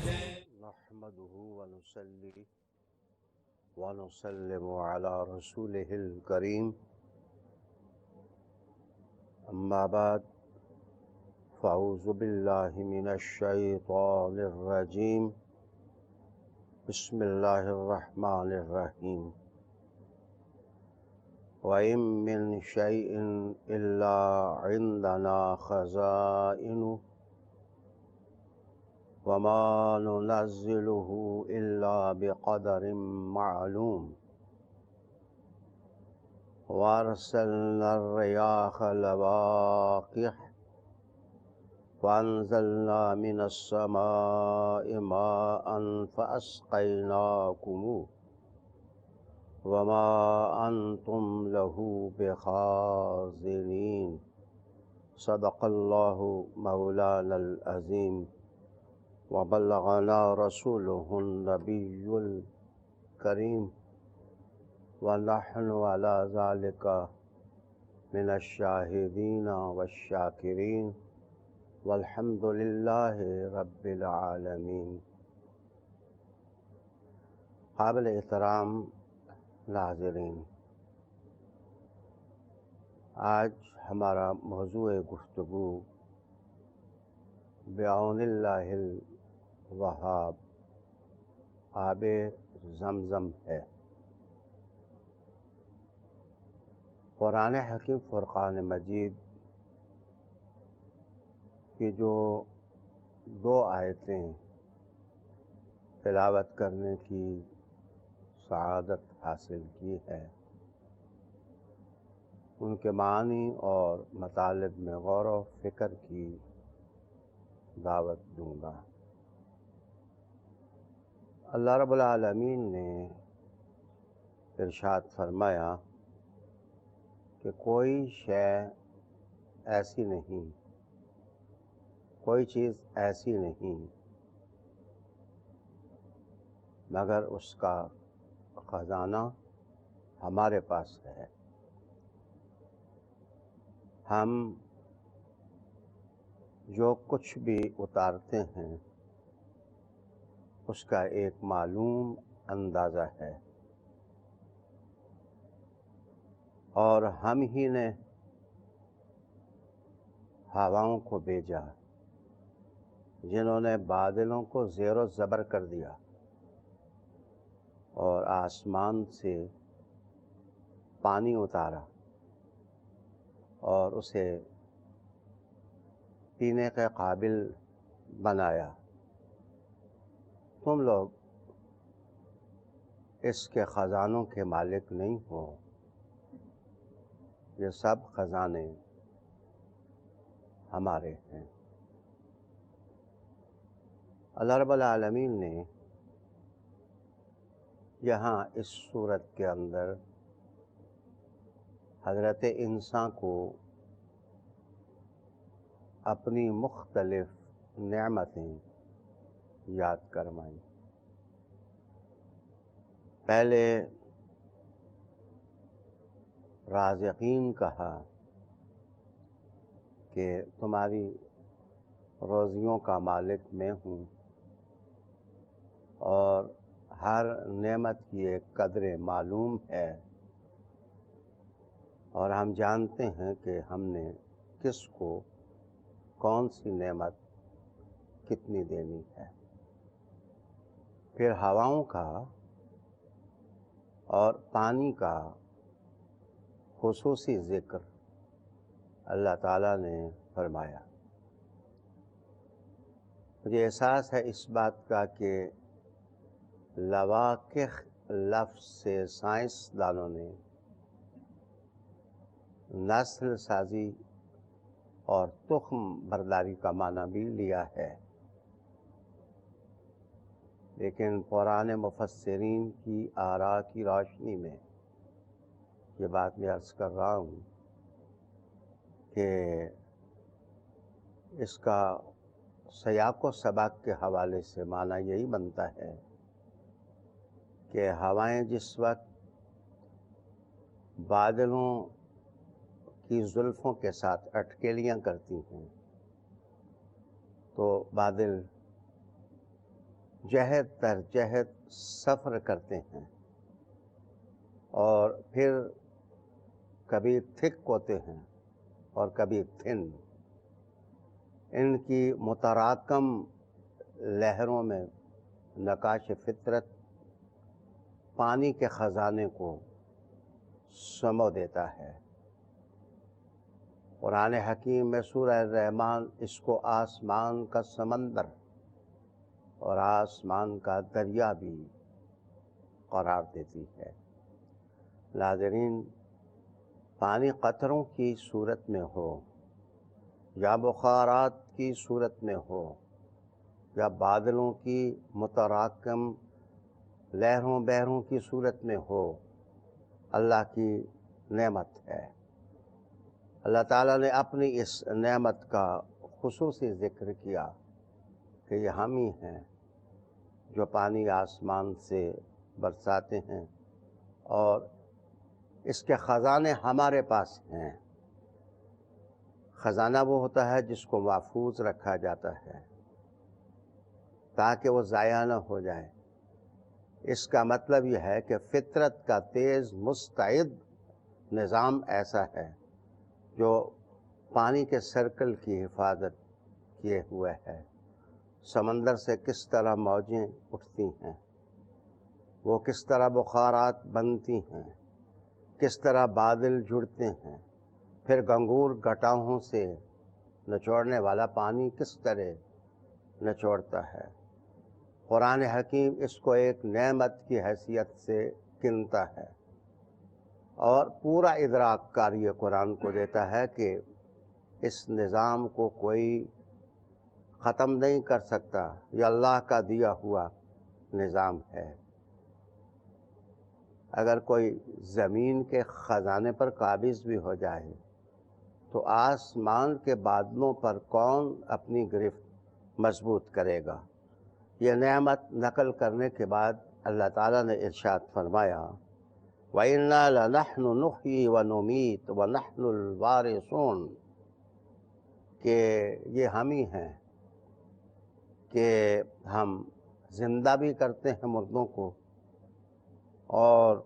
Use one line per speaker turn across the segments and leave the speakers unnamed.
نحمده ونصلي ونسلم على رسوله الكريم أما بعد فأعوذ بالله من الشيطان الرجيم بسم الله الرحمن الرحيم وإن من شيء إلا عندنا خزائنه وما ننزله إلا بقدر معلوم وأرسلنا الرياح لواقح وأنزلنا من السماء ماء فأسقيناكموه وما أنتم له بخازنين صدق الله مولانا العظيم وبلغنا رسوله النبي الكريم ونحن على ذلك من الشاهدين والشاكرين والحمد لله رب العالمين۔ قابل احترام ناظرین، آج ہمارا موضوع گفتگو بعون اللہ الوہاب آب زمزم ہے۔ قرآن حکیم فرقان مجید کی جو 2 آیتیں تلاوت کرنے کی سعادت حاصل کی ہے، ان کے معنی اور مطالب میں غور و فکر کی دعوت دوں گا۔ اللہ رب العالمین نے ارشاد فرمایا کہ کوئی شے ایسی نہیں، کوئی چیز ایسی نہیں مگر اس کا خزانہ ہمارے پاس ہے۔ ہم جو کچھ بھی اتارتے ہیں اس کا ایک معلوم اندازہ ہے، اور ہم ہی نے ہواؤں کو بھیجا جنہوں نے بادلوں کو زیر و زبر کر دیا، اور آسمان سے پانی اتارا اور اسے پینے کے قابل بنایا۔ تم لوگ اس کے خزانوں کے مالک نہیں ہو، یہ سب خزانے ہمارے ہیں۔ اللہ رب العالمین نے یہاں اس صورت کے اندر حضرت انسان کو اپنی مختلف نعمتیں یاد کرمائیں۔ پہلے رازقین کہا کہ تمہاری روزیوں کا مالک میں ہوں، اور ہر نعمت کی ایک قدر معلوم ہے، اور ہم جانتے ہیں کہ ہم نے کس کو کون سی نعمت کتنی دینی ہے۔ پھر ہواؤں کا اور پانی کا خصوصی ذکر اللہ تعالیٰ نے فرمایا۔ مجھے احساس ہے اس بات کا کہ لواقح لفظ سے سائنسدانوں نے نسل سازی اور تخم برداری کا معنی بھی لیا ہے، لیکن پرانے مفسرین کی آراء کی روشنی میں یہ بات میں عرض کر رہا ہوں کہ اس کا سیاق و سباق کے حوالے سے معنی یہی بنتا ہے کہ ہوائیں جس وقت بادلوں کی زلفوں کے ساتھ اٹکیلیاں کرتی ہیں تو بادل جہد در جہد سفر کرتے ہیں اور پھر کبھی تھک ہوتے ہیں اور کبھی تھن. ان کی متراکم لہروں میں نقاش فطرت پانی کے خزانے کو سمو دیتا ہے. قرآن حکیم میں سورہ الرحمن اس کو آسمان کا سمندر اور آسمان کا دریا بھی قرار دیتی ہے. ناظرین، پانی قطروں کی صورت میں ہو یا بخارات کی صورت میں ہو یا بادلوں کی متراکم لہروں بحروں کی صورت میں ہو، اللہ کی نعمت ہے. اللہ تعالیٰ نے اپنی اس نعمت کا خصوصی ذکر کیا کہ یہ ہم ہی ہیں جو پانی آسمان سے برساتے ہیں اور اس کے خزانے ہمارے پاس ہیں. خزانہ وہ ہوتا ہے جس کو محفوظ رکھا جاتا ہے تاکہ وہ ضائع نہ ہو جائے. اس کا مطلب یہ ہے کہ فطرت کا تیز مستعد نظام ایسا ہے جو پانی کے سرکل کی حفاظت کیے ہوئے ہے. سمندر سے کس طرح موجیں اٹھتی ہیں، وہ کس طرح بخارات بنتی ہیں، کس طرح بادل جڑتے ہیں، پھر گنگور گٹاہوں سے نچوڑنے والا پانی کس طرح نچوڑتا ہے. قرآن حکیم اس کو ایک نعمت کی حیثیت سے گنتا ہے اور پورا ادراک کاری قرآن کو دیتا ہے کہ اس نظام کو کوئی ختم نہیں کر سکتا. یہ اللہ کا دیا ہوا نظام ہے. اگر کوئی زمین کے خزانے پر قابض بھی ہو جائے تو آسمان کے بادلوں پر کون اپنی گرفت مضبوط کرے گا. یہ نعمت نقل کرنے کے بعد اللہ تعالیٰ نے ارشاد فرمایا وَإِنَّا لَنَحْنُ نُحْيِي وَنُمِيتُ وَنَحْنُ الْوَارِثُونَ، کہ یہ ہم ہی ہیں کہ ہم زندہ بھی کرتے ہیں مردوں کو اور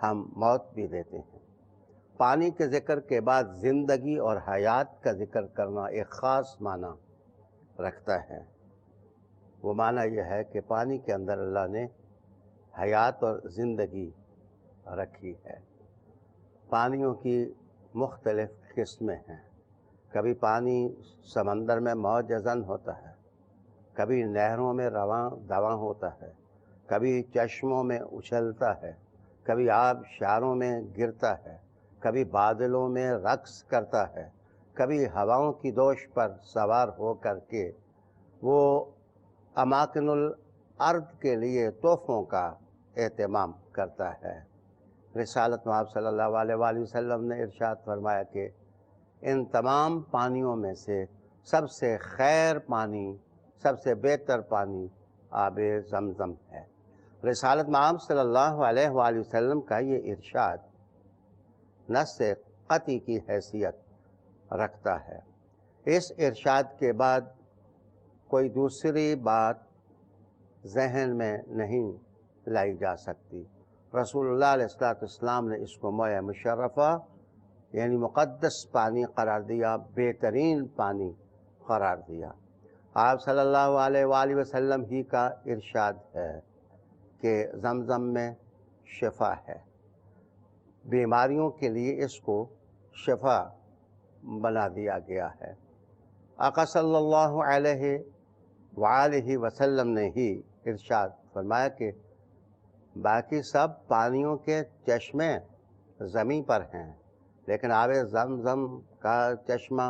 ہم موت بھی دیتے ہیں. پانی کے ذکر کے بعد زندگی اور حیات کا ذکر کرنا ایک خاص معنی رکھتا ہے. وہ معنی یہ ہے کہ پانی کے اندر اللہ نے حیات اور زندگی رکھی ہے. پانیوں کی مختلف قسمیں ہیں. کبھی پانی سمندر میں موجزن ہوتا ہے، کبھی نہروں میں رواں دواں ہوتا ہے، کبھی چشموں میں اچھلتا ہے، کبھی آبشاروں میں گرتا ہے، کبھی بادلوں میں رقص کرتا ہے، کبھی ہواؤں کی دوش پر سوار ہو کر کے وہ اماکن الارض کے لیے تحفوں کا اہتمام کرتا ہے. رسالت محمد صلی اللہ علیہ وآلہ وسلم نے ارشاد فرمایا کہ ان تمام پانیوں میں سے سب سے خیر پانی، سب سے بہتر پانی آب زمزم ہے. رسالت محمد صلی اللہ علیہ وآلہ وسلم کا یہ ارشاد نص قطعی کی حیثیت رکھتا ہے. اس ارشاد کے بعد کوئی دوسری بات ذہن میں نہیں لائی جا سکتی. رسول اللہ علیہ السلام نے اس کو موئے مشرفہ یعنی مقدس پانی قرار دیا، بہترین پانی قرار دیا. آپ صلی اللہ علیہ وآلہ وسلم ہی کا ارشاد ہے کہ زمزم میں شفا ہے. بیماریوں کے لیے اس کو شفا بنا دیا گیا ہے. آقا صلی اللہ علیہ وآلہ وسلم نے ہی ارشاد فرمایا کہ باقی سب پانیوں کے چشمے زمین پر ہیں، لیکن آب زمزم کا چشمہ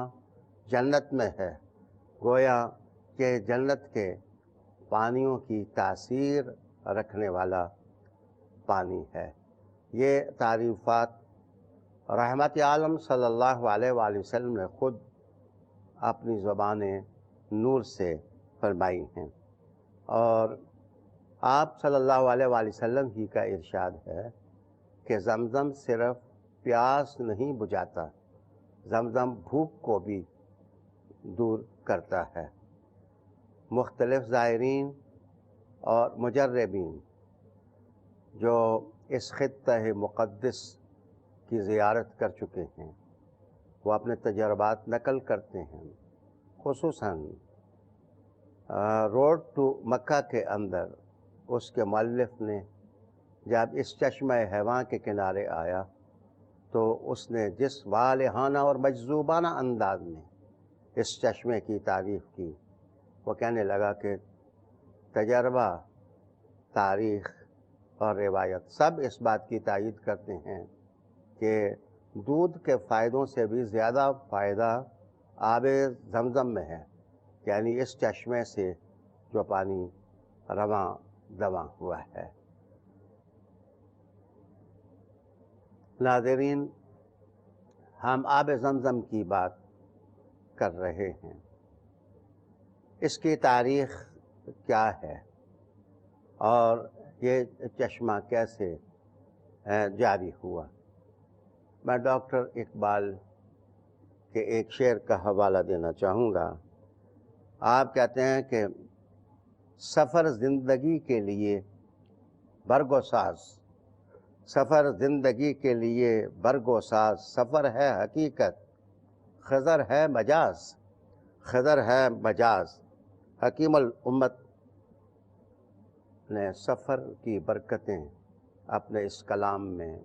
جنت میں ہے. گویا کہ جنت کے پانیوں کی تاثیر رکھنے والا پانی ہے. یہ تعریفات رحمت عالم صلی اللہ علیہ وآلہ وسلم نے خود اپنی زبان نور سے فرمائی ہیں اور آپ صلی اللہ علیہ وآلہ وسلم ہی کا ارشاد ہے کہ زمزم صرف پیاس نہیں بجھاتا، زمزم بھوک کو بھی دور کرتا ہے. مختلف زائرین اور مجربین جو اس خطہ مقدس کی زیارت کر چکے ہیں وہ اپنے تجربات نقل کرتے ہیں. خصوصاً روڈ ٹو مکہ کے اندر اس کے مؤلف نے جب اس چشمہ حیوان کے کنارے آیا تو اس نے جس والہانہ اور مجذوبانہ انداز میں اس چشمے کی تعریف کی، وہ کہنے لگا کہ تجربہ، تاریخ اور روایت سب اس بات کی تائید کرتے ہیں کہ دودھ کے فائدوں سے بھی زیادہ فائدہ آب زمزم میں ہے، یعنی اس چشمے سے جو پانی رواں دواں ہوا ہے. ناظرین، ہم آب زمزم کی بات کر رہے ہیں. اس کی تاریخ کیا ہے اور یہ چشمہ کیسے جاری ہوا؟ میں ڈاکٹر اقبال کے ایک شعر کا حوالہ دینا چاہوں گا. آپ کہتے ہیں کہ سفر زندگی کے لیے برگ و ساز، سفر زندگی کے لیے برگ و ساز، سفر ہے حقیقت، خضر ہے مجاز، خضر ہے مجاز. حکیم الامت نے سفر کی برکتیں اپنے اس کلام میں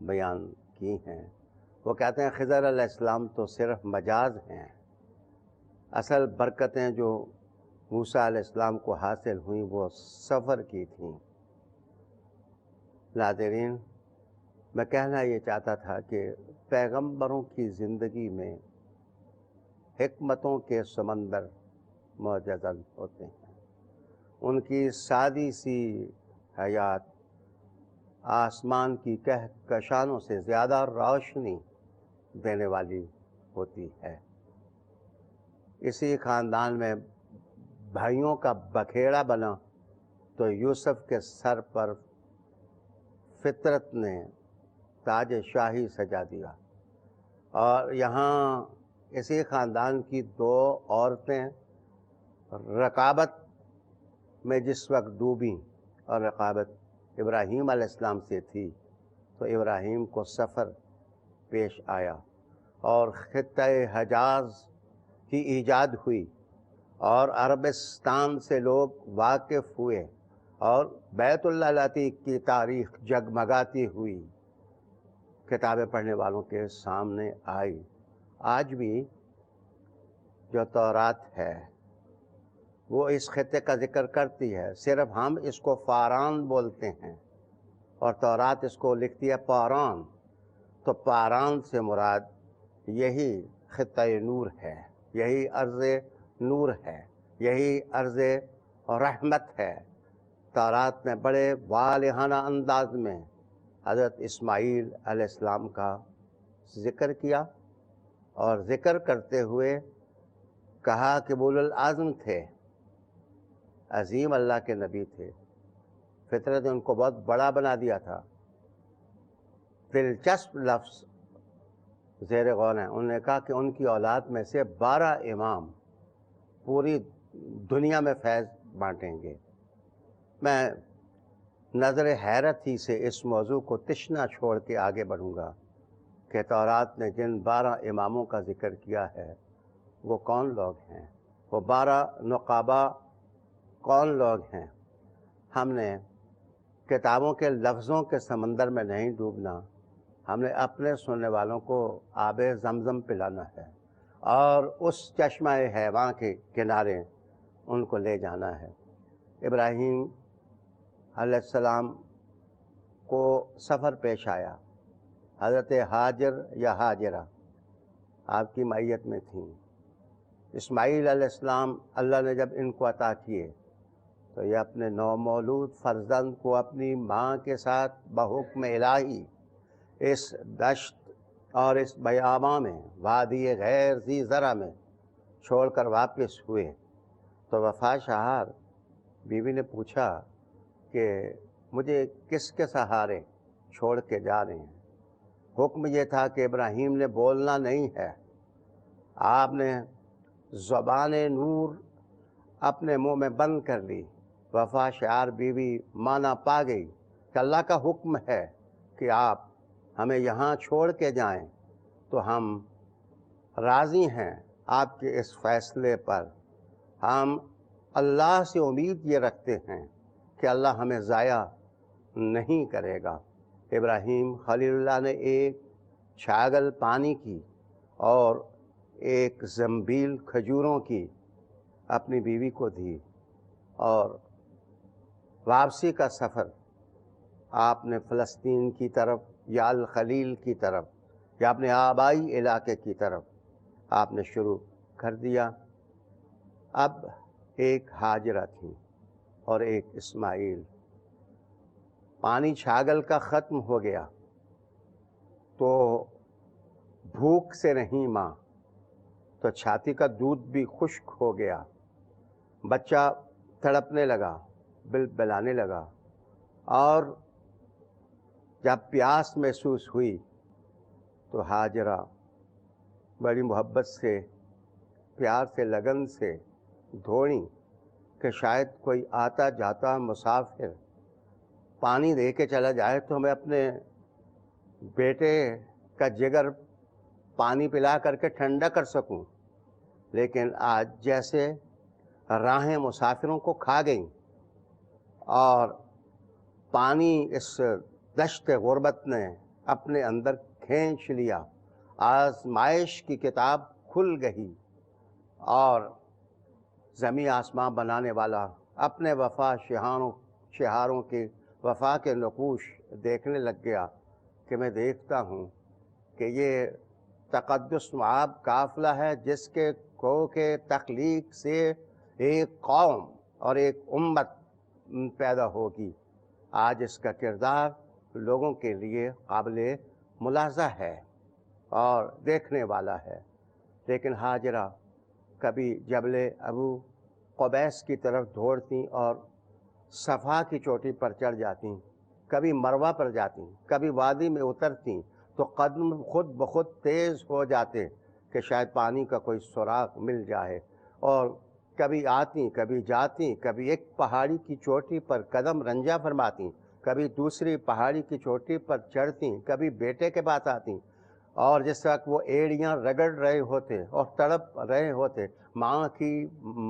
بیان کی ہیں. وہ کہتے ہیں خضر علیہ السلام تو صرف مجاز ہیں، اصل برکتیں جو موسیٰ علیہ السلام کو حاصل ہوئیں وہ سفر کی تھیں. ناظرین، میں کہنا یہ چاہتا تھا کہ پیغمبروں کی زندگی میں حکمتوں کے سمندر معجزن ہوتے ہیں. ان کی سادی سی حیات آسمان کی کہکشانوں سے زیادہ روشنی دینے والی ہوتی ہے. اسی خاندان میں بھائیوں کا بکھیڑا بنا تو یوسف کے سر پر فطرت نے تاج شاہی سجا دیا. اور یہاں اسی خاندان کی دو عورتیں رقابت میں جس وقت ڈوبیں اور رقابت ابراہیم علیہ السلام سے تھی تو ابراہیم کو سفر پیش آیا اور خطہ حجاز کی ایجاد ہوئی اور عربستان سے لوگ واقف ہوئے اور بیت اللہ العتیق کی تاریخ جگمگاتی ہوئی کتابیں پڑھنے والوں کے سامنے آئی. آج بھی جو تورات ہے وہ اس خطے کا ذکر کرتی ہے، صرف ہم اس کو فاران بولتے ہیں اور تورات اس کو لکھتی ہے پاران. تو پاران سے مراد یہی خطہ نور ہے، یہی ارض نور ہے، یہی ارض رحمت ہے. تورات میں بڑے والہانہ انداز میں حضرت اسماعیل علیہ السلام کا ذکر کیا اور ذکر کرتے ہوئے کہا کہ اولو العزم تھے، عظیم اللہ کے نبی تھے، فطرت نے ان کو بہت بڑا بنا دیا تھا. دلچسپ لفظ زیر غور ہیں. انہوں نے کہا کہ ان کی اولاد میں سے 12 امام پوری دنیا میں فیض بانٹیں گے. میں نظر حیرت ہی سے اس موضوع کو تشنا چھوڑ کے آگے بڑھوں گا کہ تورات نے جن 12 اماموں کا ذکر کیا ہے وہ کون لوگ ہیں، وہ 12 نقابہ کون لوگ ہیں. ہم نے کتابوں کے لفظوں کے سمندر میں نہیں ڈوبنا، ہم نے اپنے سننے والوں کو آب زمزم پلانا ہے اور اس چشمہ حیوان کے کنارے ان کو لے جانا ہے. ابراہیم علیہ السلام کو سفر پیش آیا. حضرت ہاجر یا حاجرہ آپ کی معیت میں تھیں. اسماعیل علیہ السلام اللہ نے جب ان کو عطا کیے تو یہ اپنے نومولود فرزند کو اپنی ماں کے ساتھ بحکم الہی اس دشت اور اس بیاباں میں وادی غیر ذی زرع میں چھوڑ کر واپس ہوئے. تو وفا شہار بیوی نے پوچھا کہ مجھے کس کے سہارے چھوڑ کے جا رہے ہیں؟ حکم یہ تھا کہ ابراہیم نے بولنا نہیں ہے. آپ نے زبان نور اپنے منہ میں بند کر لی وفا شعار بیوی مانا پا گئی کہ اللہ کا حکم ہے کہ آپ ہمیں یہاں چھوڑ کے جائیں تو ہم راضی ہیں آپ کے اس فیصلے پر۔ ہم اللہ سے امید یہ رکھتے ہیں کہ اللہ ہمیں ضائع نہیں کرے گا۔ ابراہیم خلیل اللہ نے ایک چھاگل پانی کی اور ایک زنبیل کھجوروں کی اپنی بیوی کو دی، اور واپسی کا سفر آپ نے فلسطین کی طرف یا الخلیل کی طرف یا اپنے آبائی علاقے کی طرف آپ نے شروع کر دیا۔ اب ایک ہاجرہ تھی اور ایک اسماعیل۔ پانی چھاگل کا ختم ہو گیا تو بھوک سے نہیں ماں، تو چھاتی کا دودھ بھی خشک ہو گیا، بچہ تڑپنے لگا، بلبلانے لگا، اور جب پیاس محسوس ہوئی تو ہاجرہ بڑی محبت سے، پیار سے، لگن سے دوڑی کہ شاید کوئی آتا جاتا مسافر پانی دے کے چلا جائے تو میں اپنے بیٹے کا جگر پانی پلا کر کے ٹھنڈا کر سکوں۔ لیکن آج جیسے راہیں مسافروں کو کھا گئیں اور پانی اس دشت غربت نے اپنے اندر کھینچ لیا، آزمائش کی کتاب کھل گئی اور زمین آسمان بنانے والا اپنے وفا شہاروں کے وفا کے نقوش دیکھنے لگ گیا کہ میں دیکھتا ہوں کہ یہ تقدس معاب قافلہ ہے جس کے کے تخلیق سے ایک قوم اور ایک امت پیدا ہوگی۔ آج اس کا کردار لوگوں کے لیے قابل ملاحظہ ہے اور دیکھنے والا ہے۔ لیکن ہاجرہ کبھی جبل ابو قبیس کی طرف دوڑتیں اور صفا کی چوٹی پر چڑھ جاتیں، کبھی مروہ پر جاتیں، کبھی وادی میں اترتیں تو قدم خود بخود تیز ہو جاتے کہ شاید پانی کا کوئی سراغ مل جائے، اور کبھی آتیں، کبھی جاتیں، کبھی ایک پہاڑی کی چوٹی پر قدم رنجا فرماتیں، کبھی دوسری پہاڑی کی چوٹی پر چڑھتیں، کبھی بیٹے کے پاس آتیں، اور جس وقت وہ ایڑیاں رگڑ رہے ہوتے اور تڑپ رہے ہوتے، ماں کی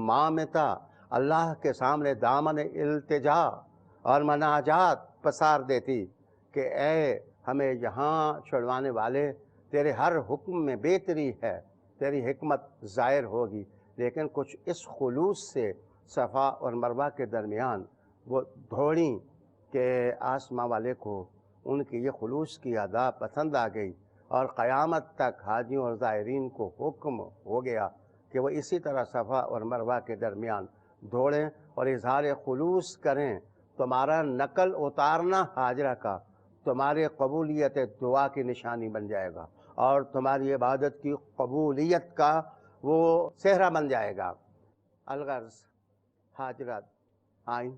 مامتا اللہ کے سامنے دامن التجا اور مناجات پسار دیتی کہ اے ہمیں یہاں چھڑوانے والے، تیرے ہر حکم میں بہتری ہے، تیری حکمت ظاہر ہوگی۔ لیکن کچھ اس خلوص سے صفا اور مروہ کے درمیان وہ دوڑیں کہ آسماں والے کو ان کی یہ خلوص کی ادا پسند آ گئی، اور قیامت تک حاجیوں اور زائرین کو حکم ہو گیا کہ وہ اسی طرح صفا اور مروہ کے درمیان دوڑیں اور اظہار خلوص کریں۔ تمہارا نقل اتارنا ہاجرہ کا تمہارے قبولیت دعا کی نشانی بن جائے گا، اور تمہاری عبادت کی قبولیت کا وہ صحرا بن جائے گا۔ الغرض ہاجرہ آئیں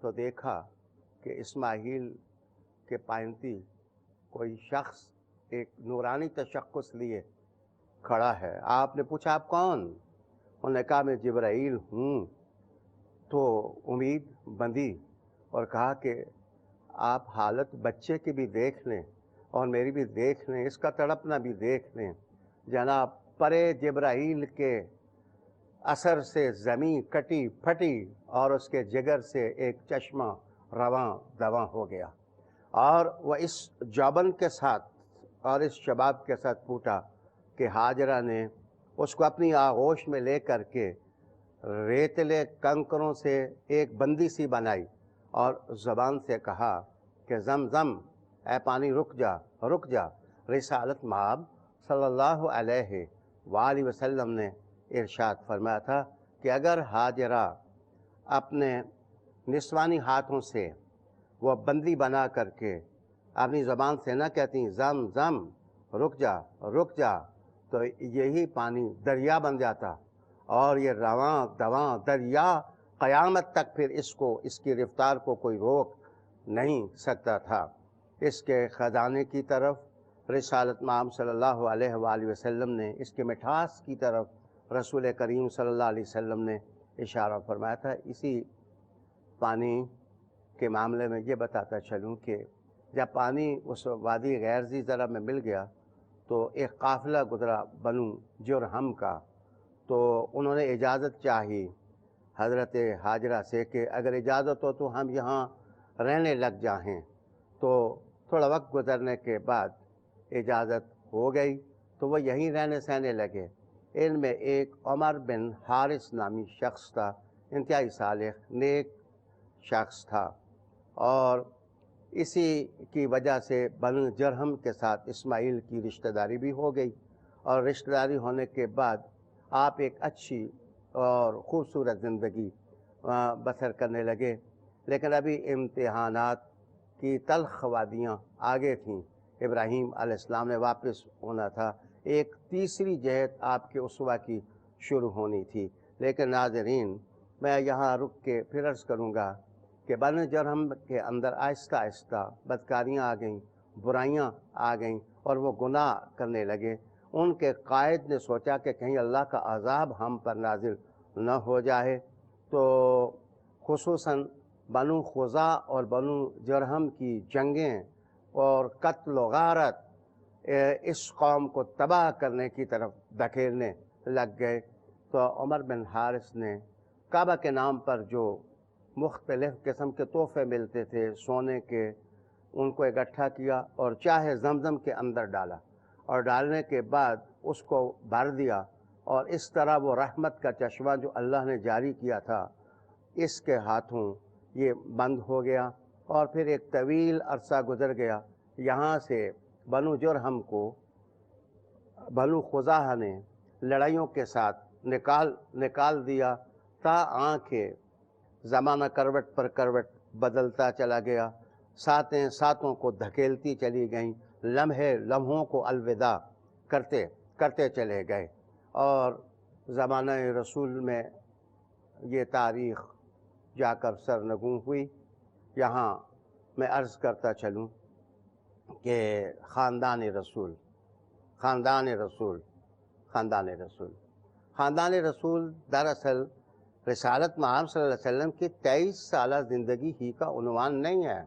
تو دیکھا کہ اسماعیل کے پائنتی کوئی شخص ایک نورانی تشخص لیے کھڑا ہے۔ آپ نے پوچھا آپ کون؟ انہوں نے کہا میں جبرائیل ہوں۔ تو امید بندھی اور کہا کہ آپ حالت بچے کی بھی دیکھ لیں اور میری بھی دیکھ لیں، اس کا تڑپنا بھی دیکھ لیں۔ جناب پرے جبرائیل کے اثر سے زمین کٹی پھٹی اور اس کے جگر سے ایک چشمہ رواں دواں ہو گیا، اور وہ اس جوبن کے ساتھ اور اس شباب کے ساتھ پھوٹا کہ ہاجرہ نے اس کو اپنی آغوش میں لے کر کے ریتلے کنکروں سے ایک بندی سی بنائی اور زبان سے کہا کہ زم زم، اے پانی رک جا رک جا۔ رسالت مآب صلی اللہ علیہ وآلہ وسلم نے ارشاد فرمایا تھا کہ اگر ہاجرہ اپنے نسوانی ہاتھوں سے وہ بندی بنا کر کے اپنی زبان سے نہ کہتی زم زم رک جا، تو یہی پانی دریا بن جاتا، اور یہ رواں دواں دریا قیامت تک پھر اس کی رفتار کو کوئی روک نہیں سکتا تھا۔ اس کے خزانے کی طرف رسالت مآب صلی اللہ علیہ وآلہ وسلم نے، اس کے مٹھاس کی طرف رسول کریم صلی اللہ علیہ وسلم نے اشارہ فرمایا تھا۔ اسی پانی کے معاملے میں یہ بتاتا چلوں کہ جب پانی اس وادی غیر ذی زرع میں مل گیا تو ایک قافلہ گزرا بنو جرہم کا، تو انہوں نے اجازت چاہی حضرت ہاجرہ سے کہ اگر اجازت ہو تو ہم یہاں رہنے لگ جائیں۔ تو تھوڑا وقت گزرنے کے بعد اجازت ہو گئی تو وہ یہیں رہنے سہنے لگے۔ ان میں ایک عمر بن حارث نامی شخص تھا، انتہائی صالح نیک شخص تھا، اور اسی کی وجہ سے بنو جرہم کے ساتھ اسماعیل کی رشتہ داری بھی ہو گئی، اور رشتہ داری ہونے کے بعد آپ ایک اچھی اور خوبصورت زندگی بسر کرنے لگے۔ لیکن ابھی امتحانات کی تلخ وادیاں آگے تھیں، ابراہیم علیہ السلام نے واپس ہونا تھا، ایک تیسری جہت آپ کے اسوہ کی شروع ہونی تھی۔ لیکن ناظرین، میں یہاں رک کے پھر عرض کروں گا کہ بنو جرہم کے اندر آہستہ آہستہ بدکاریاں آ گئیں، برائیاں آ گئیں، اور وہ گناہ کرنے لگے۔ ان کے قائد نے سوچا کہ کہیں اللہ کا عذاب ہم پر نازل نہ ہو جائے، تو خصوصاً بنو خزاع اور بنو جرہم کی جنگیں اور قتل و غارت اس قوم کو تباہ کرنے کی طرف دھکیلنے لگ گئے۔ تو عمر بن حارث نے کعبہ کے نام پر جو مختلف قسم کے تحفے ملتے تھے سونے کے، ان کو اکٹھا کیا اور چاہے زمزم کے اندر ڈالا، اور ڈالنے کے بعد اس کو بھر دیا، اور اس طرح وہ رحمت کا چشمہ جو اللہ نے جاری کیا تھا اس کے ہاتھوں یہ بند ہو گیا، اور پھر ایک طویل عرصہ گزر گیا۔ یہاں سے بنو جرہم کو بنو خزاع نے لڑائیوں کے ساتھ نکال دیا، تا آنکھیں زمانہ کروٹ پر کروٹ بدلتا چلا گیا، ساتیں ساتوں کو دھکیلتی چلی گئیں، لمحے لمحوں کو الوداع کرتے چلے گئے، اور زمانہ رسول میں یہ تاریخ جا کر سرنگوں ہوئی۔ یہاں میں عرض کرتا چلوں کہ خاندان رسول دراصل رسالت محمد صلی اللہ علیہ وسلم کی 23 سالہ زندگی ہی کا عنوان نہیں ہے۔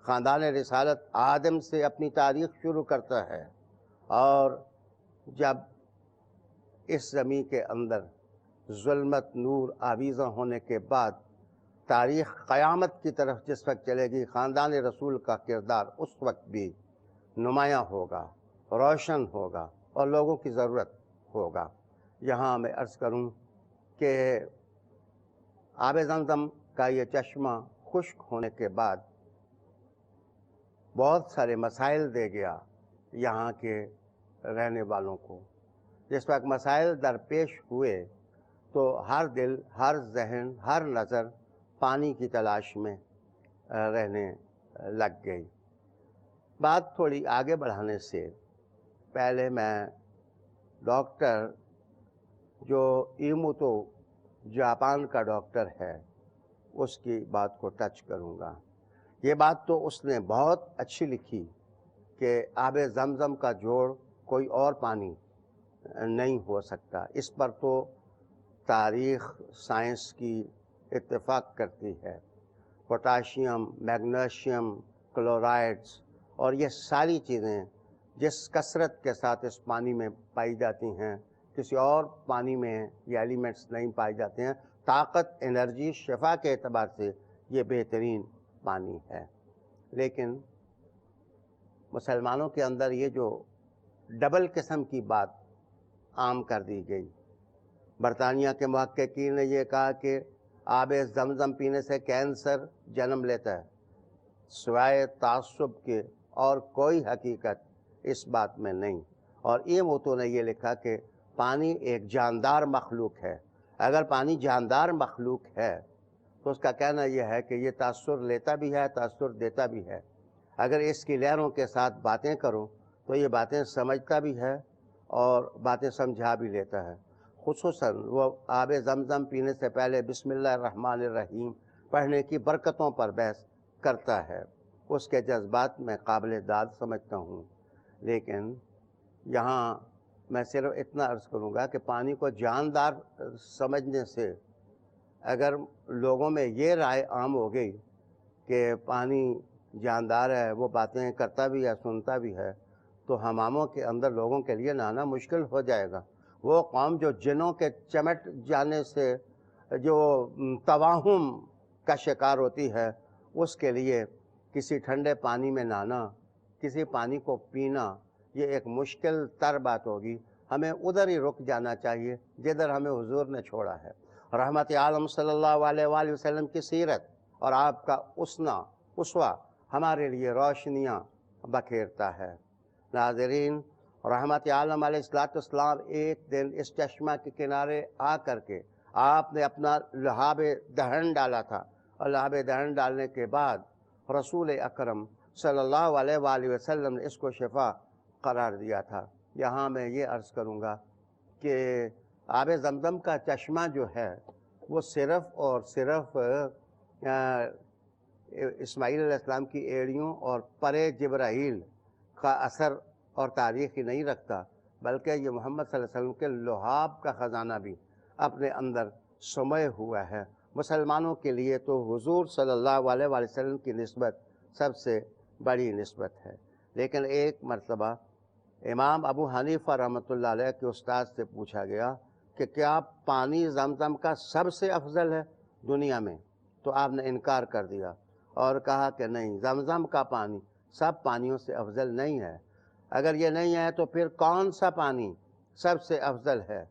خاندان رسالت آدم سے اپنی تاریخ شروع کرتا ہے، اور جب اس زمین کے اندر ظلمت نور آویزاں ہونے کے بعد تاریخ قیامت کی طرف جس وقت چلے گی، خاندان رسول کا کردار اس وقت بھی نمایاں ہوگا، روشن ہوگا، اور لوگوں کی ضرورت ہوگا۔ یہاں میں عرض کروں کہ آب زمزم کا یہ چشمہ خشک ہونے کے بعد بہت سارے مسائل دے گیا یہاں کے رہنے والوں کو۔ جس وقت مسائل درپیش ہوئے تو ہر دل، ہر ذہن، ہر نظر پانی کی تلاش میں رہنے لگ گئی۔ بات تھوڑی آگے بڑھانے سے پہلے میں ڈاکٹر جو ایموتو جاپان کا ڈاکٹر ہے اس کی بات کو ٹچ کروں گا۔ یہ بات تو اس نے بہت اچھی لکھی کہ آب زمزم کا جوڑ کوئی اور پانی نہیں ہو سکتا۔ اس پر تو تاریخ سائنس کی اتفاق کرتی ہے۔ پوٹاشیم، میگنیشیم کلورائڈز اور یہ ساری چیزیں جس کثرت کے ساتھ اس پانی میں پائی جاتی ہیں، کسی اور پانی میں یہ ایلیمنٹس نہیں پائے جاتے ہیں۔ طاقت، انرجی، شفا کے اعتبار سے یہ بہترین پانی ہے۔ لیکن مسلمانوں کے اندر یہ جو ڈبل قسم کی بات عام کر دی گئی، برطانیہ کے محققین نے یہ کہا کہ آب زمزم پینے سے کینسر جنم لیتا ہے، سوائے تعصب کے اور کوئی حقیقت اس بات میں نہیں۔ اور ایموتو نے یہ لکھا کہ پانی ایک جاندار مخلوق ہے۔ اگر پانی جاندار مخلوق ہے تو اس کا کہنا یہ ہے کہ یہ تاثر لیتا بھی ہے، تاثر دیتا بھی ہے۔ اگر اس کی لہروں کے ساتھ باتیں کرو تو یہ باتیں سمجھتا بھی ہے اور باتیں سمجھا بھی لیتا ہے۔ خصوصاً وہ آب زمزم پینے سے پہلے بسم اللہ الرحمن الرحیم پڑھنے کی برکتوں پر بحث کرتا ہے۔ اس کے جذبات میں قابل داد سمجھتا ہوں، لیکن یہاں میں صرف اتنا عرض کروں گا کہ پانی کو جاندار سمجھنے سے اگر لوگوں میں یہ رائے عام ہو گئی کہ پانی جاندار ہے، وہ باتیں کرتا بھی ہے، سنتا بھی ہے، تو حماموں کے اندر لوگوں کے لیے نہانا مشکل ہو جائے گا۔ وہ قوم جو جنوں کے چمٹ جانے سے جو توہم کا شکار ہوتی ہے، اس کے لیے کسی ٹھنڈے پانی میں نہانا، کسی پانی کو پینا، یہ ایک مشکل تر بات ہوگی۔ ہمیں ادھر ہی رک جانا چاہیے جدھر ہمیں حضور نے چھوڑا ہے۔ رحمت عالم صلی اللہ علیہ وآلہ وسلم کی سیرت اور آپ کا اسوہ ہمارے لیے روشنیاں بکھیرتا ہے۔ ناظرین، رحمت عالم علیہ السلام ایک دن اس چشمہ کے کنارے آ کر کے آپ نے اپنا لہاب دہن ڈالا تھا، اور لہاب دہن ڈالنے کے بعد رسول اکرم صلی اللہ علیہ وآلہ وسلم نے اس کو شفا قرار دیا تھا۔ یہاں میں یہ عرض کروں گا کہ آب زمزم کا چشمہ جو ہے وہ صرف اور صرف اسماعیل علیہ السلام کی ایڑیوں اور پرے جبرائیل کا اثر اور تاریخ ہی نہیں رکھتا، بلکہ یہ محمد صلی اللہ علیہ وسلم کے لہاب کا خزانہ بھی اپنے اندر سموئے ہوا ہے۔ مسلمانوں کے لیے تو حضور صلی اللہ علیہ وآلہ وسلم کی نسبت سب سے بڑی نسبت ہے۔ لیکن ایک مرتبہ امام ابو حنیفہ رحمۃ اللہ علیہ کے استاد سے پوچھا گیا کہ کیا پانی زمزم کا سب سے افضل ہے دنیا میں؟ تو آپ نے انکار کر دیا اور کہا کہ نہیں، زمزم کا پانی سب پانیوں سے افضل نہیں ہے۔ اگر یہ نہیں ہے تو پھر کون سا پانی سب سے افضل ہے؟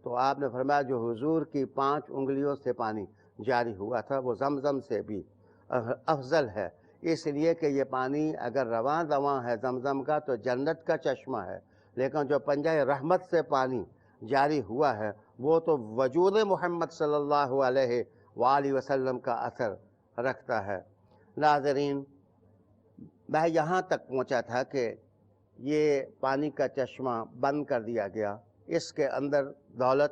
تو آپ نے فرمایا جو حضور کی 5 انگلیوں سے پانی جاری ہوا تھا وہ زمزم سے بھی افضل ہے، اس لیے کہ یہ پانی اگر رواں دواں ہے زمزم کا تو جنت کا چشمہ ہے، لیکن جو پنجہ رحمت سے پانی جاری ہوا ہے وہ تو وجود محمد صلی اللہ علیہ وآلہ وسلم کا اثر رکھتا ہے۔ ناظرین، میں یہاں تک پہنچا تھا کہ یہ پانی کا چشمہ بند کر دیا گیا، اس کے اندر دولت،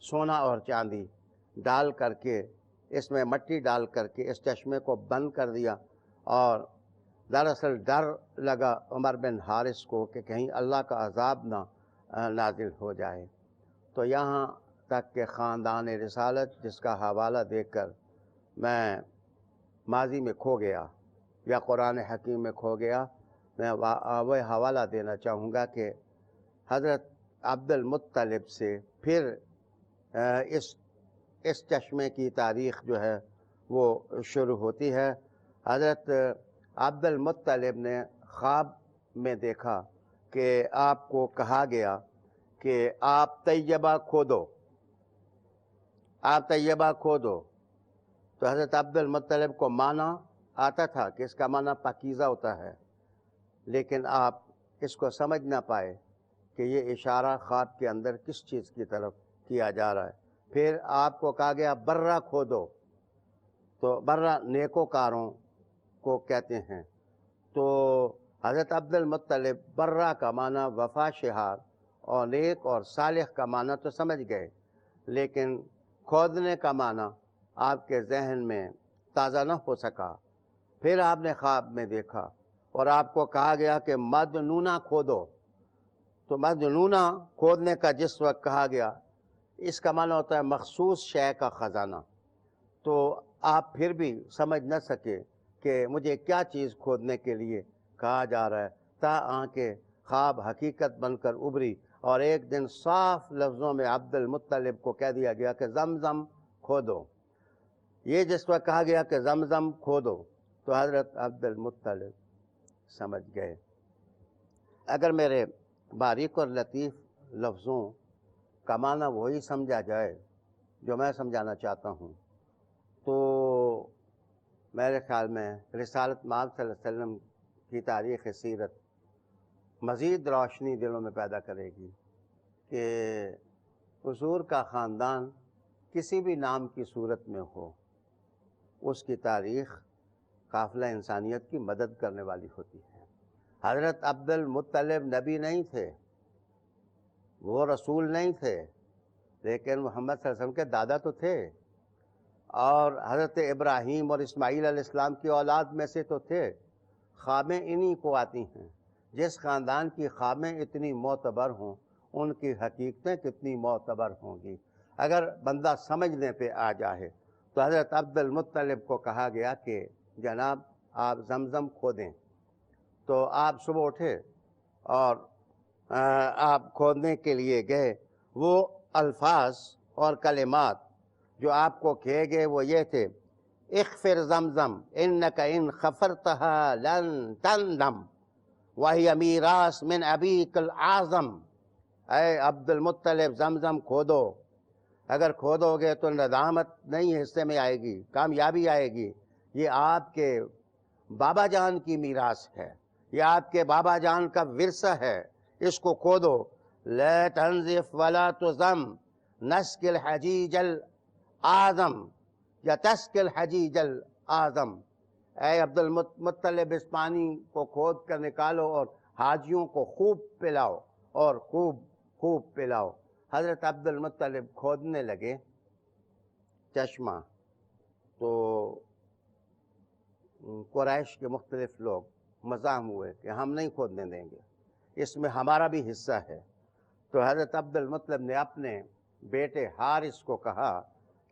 سونا اور چاندی ڈال کر کے، اس میں مٹی ڈال کر کے اس چشمے کو بند کر دیا، اور دراصل ڈر لگا عمر بن حارث کو کہ کہیں اللہ کا عذاب نہ نازل ہو جائے۔ تو یہاں تک کہ خاندان رسالت، جس کا حوالہ دے کر میں ماضی میں کھو گیا یا قرآن حکیم میں کھو گیا، میں وہ حوالہ دینا چاہوں گا کہ حضرت عبد المطلب سے پھر اس چشمے کی تاریخ جو ہے وہ شروع ہوتی ہے۔ حضرت عبد المطلب نے خواب میں دیکھا کہ آپ کو کہا گیا کہ آپ طیبہ کھودو، آپ طیبہ کھودو۔ تو حضرت عبد المطلب کو معنی آتا تھا کہ اس کا معنی پاکیزہ ہوتا ہے، لیکن آپ اس کو سمجھ نہ پائے کہ یہ اشارہ خواب کے اندر کس چیز کی طرف کیا جا رہا ہے۔ پھر آپ کو کہا گیا برہ کھودو، تو برہ نیکوکاروں کو کہتے ہیں۔ تو حضرت عبد المطلب برہ کا معنی وفا شہار اور نیک اور صالح کا معنی تو سمجھ گئے، لیکن کھودنے کا معنی آپ کے ذہن میں تازہ نہ ہو سکا۔ پھر آپ نے خواب میں دیکھا اور آپ کو کہا گیا کہ مدنونہ کھودو۔ تو مدنونہ کھودنے کا جس وقت کہا گیا، اس کا معنی ہوتا ہے مخصوص شے کا خزانہ۔ تو آپ پھر بھی سمجھ نہ سکے کہ مجھے کیا چیز کھودنے کے لیے کہا جا رہا ہے، تاکہ خواب حقیقت بن کر ابھری، اور ایک دن صاف لفظوں میں عبد المطلب کو کہہ دیا گیا کہ زمزم کھودو۔ یہ جس وقت کہا گیا کہ زمزم کھودو تو حضرت عبد المطلب سمجھ گئے۔ اگر میرے باریک اور لطیف لفظوں کا معنی وہی سمجھا جائے جو میں سمجھانا چاہتا ہوں، تو میرے خیال میں رسالت مآب صلی اللہ علیہ وسلم کی تاریخ سیرت مزید روشنی دلوں میں پیدا کرے گی کہ حضور کا خاندان کسی بھی نام کی صورت میں ہو، اس کی تاریخ قافلہ انسانیت کی مدد کرنے والی ہوتی ہے۔ حضرت عبد المطلب نبی نہیں تھے، وہ رسول نہیں تھے، لیکن محمد صلی اللہ علیہ وسلم کے دادا تو تھے، اور حضرت ابراہیم اور اسماعیل علیہ السلام کی اولاد میں سے تو تھے۔ خوابیں انہی کو آتی ہیں۔ جس خاندان کی خوابیں اتنی معتبر ہوں، ان کی حقیقتیں کتنی معتبر ہوں گی۔ اگر بندہ سمجھنے پہ آ جائے تو حضرت عبد المطلب کو کہا گیا کہ جناب آپ زمزم کھودیں، تو آپ صبح اٹھے اور آپ کھودنے کے لیے گئے۔ وہ الفاظ اور کلمات جو آپ کو کہے گئے وہ یہ تھے: اغفر زمزم انک ان خفرتها لن تندم وہی میراث من ابیک الاعظم۔ اے عبد المطلب زمزم کھودو، اگر کھودو گے تو ندامت نہیں حصے میں آئے گی، کامیابی آئے گی۔ یہ آپ کے بابا جان کی میراث ہے، یہ آپ کے بابا جان کا ورثہ ہے، اس کو کھودو۔ لا تنزف ولا تزم نسک الحجیج الاعظم یا تسک الحجیج الاعظم۔ اے عبد المطلب اس پانی کو کھود کر نکالو اور حاجیوں کو خوب پلاؤ اور خوب پلاؤ۔ حضرت عبد المطلب کھودنے لگے چشمہ، تو قریش کے مختلف لوگ مزاحم ہوئے کہ ہم نہیں کھودنے دیں گے، اس میں ہمارا بھی حصہ ہے۔ تو حضرت عبد المطلب نے اپنے بیٹے حارث کو کہا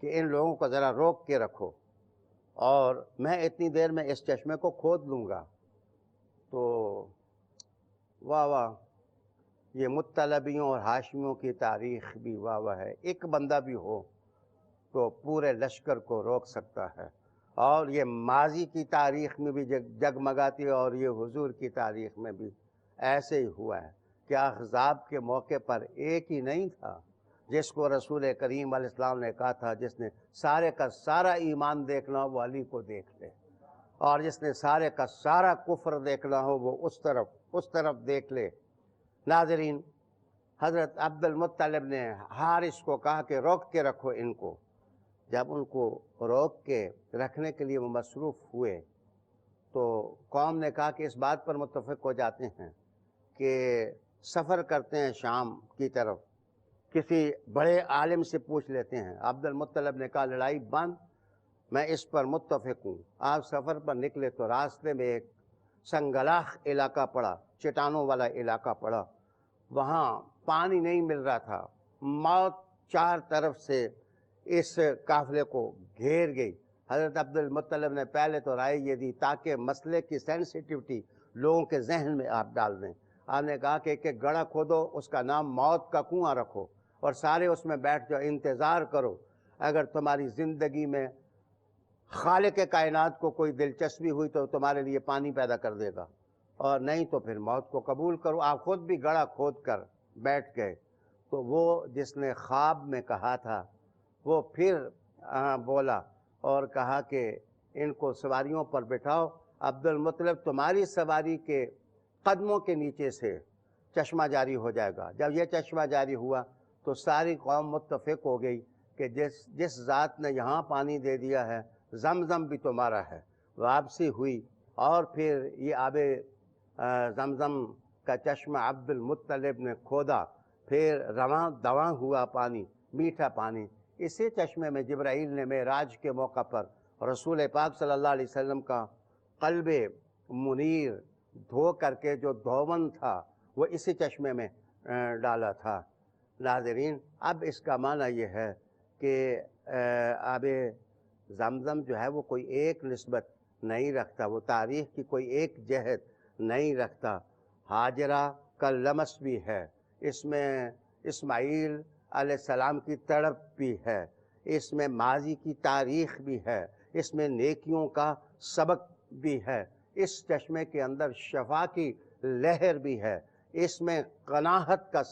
کہ ان لوگوں کو ذرا روک کے رکھو اور میں اتنی دیر میں اس چشمے کو کھود لوں گا۔ تو واہ واہ، یہ مطلبیوں اور ہاشمیوں کی تاریخ بھی واہ واہ ہے، ایک بندہ بھی ہو تو پورے لشکر کو روک سکتا ہے، اور یہ ماضی کی تاریخ میں بھی جگمگاتی ہے اور یہ حضور کی تاریخ میں بھی ایسے ہی ہوا ہے کہ احزاب کے موقع پر ایک ہی نہیں تھا جس کو رسول کریم علیہ السلام نے کہا تھا جس نے سارے کا سارا ایمان دیکھنا ہو وہ علی کو دیکھ لے، اور جس نے سارے کا سارا کفر دیکھنا ہو وہ اس طرف دیکھ لے۔ ناظرین، حضرت عبد المطلب نے حارث کو کہا کہ روک کے رکھو ان کو۔ جب ان کو روک کے رکھنے کے لیے وہ مصروف ہوئے تو قوم نے کہا کہ اس بات پر متفق ہو جاتے ہیں کہ سفر کرتے ہیں شام کی طرف، کسی بڑے عالم سے پوچھ لیتے ہیں۔ عبد المطلب نے کہا لڑائی بند، میں اس پر متفق ہوں۔ آپ سفر پر نکلے تو راستے میں ایک سنگلاخ علاقہ پڑا، چٹانوں والا علاقہ پڑا، وہاں پانی نہیں مل رہا تھا، موت چار طرف سے اس قافلے کو گھیر گئی۔ حضرت عبد المطلب نے پہلے تو رائے یہ دی تاکہ مسئلے کی سینسیٹیوٹی لوگوں کے ذہن میں آپ ڈال دیں۔ آپ نے کہا کہ ایک گڑھا کھودو، اس کا نام موت کا کنواں رکھو اور سارے اس میں بیٹھ جاؤ، انتظار کرو۔ اگر تمہاری زندگی میں خالق کائنات کو کوئی دلچسپی ہوئی تو تمہارے لیے پانی پیدا کر دے گا، اور نہیں تو پھر موت کو قبول کرو۔ آپ خود بھی گڑھا کھود کر بیٹھ گئے۔ تو وہ جس نے خواب میں کہا تھا وہ پھر بولا اور کہا کہ ان کو سواریوں پر بٹھاؤ، عبد المطلب تمہاری سواری کے قدموں کے نیچے سے چشمہ جاری ہو جائے گا۔ جب یہ چشمہ جاری ہوا تو ساری قوم متفق ہو گئی کہ جس ذات نے یہاں پانی دے دیا ہے زمزم بھی تمہارا ہے۔ واپسی ہوئی اور پھر یہ آب زمزم کا چشمہ عبد المطلب نے کھودا، پھر رواں دواں ہوا پانی، میٹھا پانی۔ اسی چشمے میں جبرائیل نے معراج کے موقع پر رسول پاک صلی اللہ علیہ وسلم کا قلب منیر دھو کر کے جو دھون تھا وہ اسی چشمے میں ڈالا تھا۔ ناظرین، اب اس کا معنی یہ ہے کہ آب زمزم جو ہے وہ کوئی ایک نسبت نہیں رکھتا، وہ تاریخ کی کوئی ایک جہت نہیں رکھتا۔ ہاجرہ کا لمس بھی ہے، اس میں اسماعیل علیہ السلام کی تڑپ بھی ہے، اس میں ماضی کی تاریخ بھی ہے، اس میں نیکیوں کا سبق بھی ہے، اس چشمے کے اندر شفا کی لہر بھی ہے، اس میں قناعت کا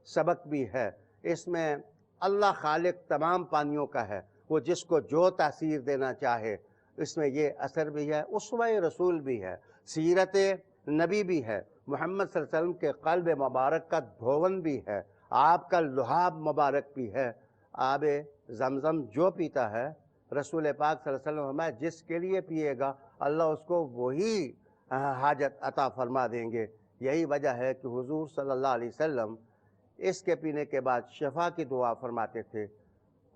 سبق بھی ہے، اس میں اللہ خالق تمام پانیوں کا ہے، وہ جس کو جو تاثیر دینا چاہے۔ اس میں یہ اثر بھی ہے، اسوہ رسول بھی ہے، سیرت نبی بھی ہے، محمد صلی اللہ علیہ وسلم کے قلب مبارک کا دھون بھی ہے، آپ کا لحاب مبارک بھی ہے۔ آب زمزم جو پیتا ہے، رسول پاک صلی اللہ علیہ وسلم فرمایا جس کے لیے پیے گا اللہ اس کو وہی حاجت عطا فرما دیں گے۔ یہی وجہ ہے کہ حضور صلی اللہ علیہ وسلم اس کے پینے کے بعد شفا کی دعا فرماتے تھے۔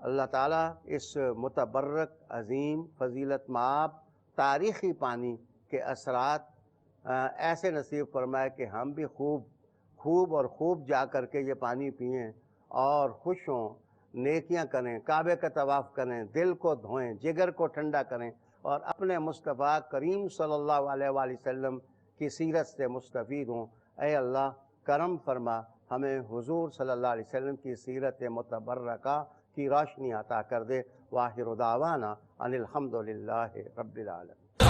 اللہ تعالیٰ اس متبرک عظیم فضیلت مآب تاریخی پانی کے اثرات ایسے نصیب فرمائے کہ ہم بھی خوب اور خوب جا کر کے یہ پانی پئیں اور خوش ہوں۔ نیکیاں کریں، کعبے کا طواف کریں، دل کو دھوئیں، جگر کو ٹھنڈا کریں اور اپنے مصطفیٰ کریم صلی اللہ علیہ وآلہ وسلم کی سیرت سے مستفید ہوں۔ اے اللہ کرم فرما، ہمیں حضور صلی اللہ علیہ وسلم کی سیرت متبرکہ کی روشنی عطا کر دے۔ وآخر دعوانا ان الحمد للہ رب العالمین۔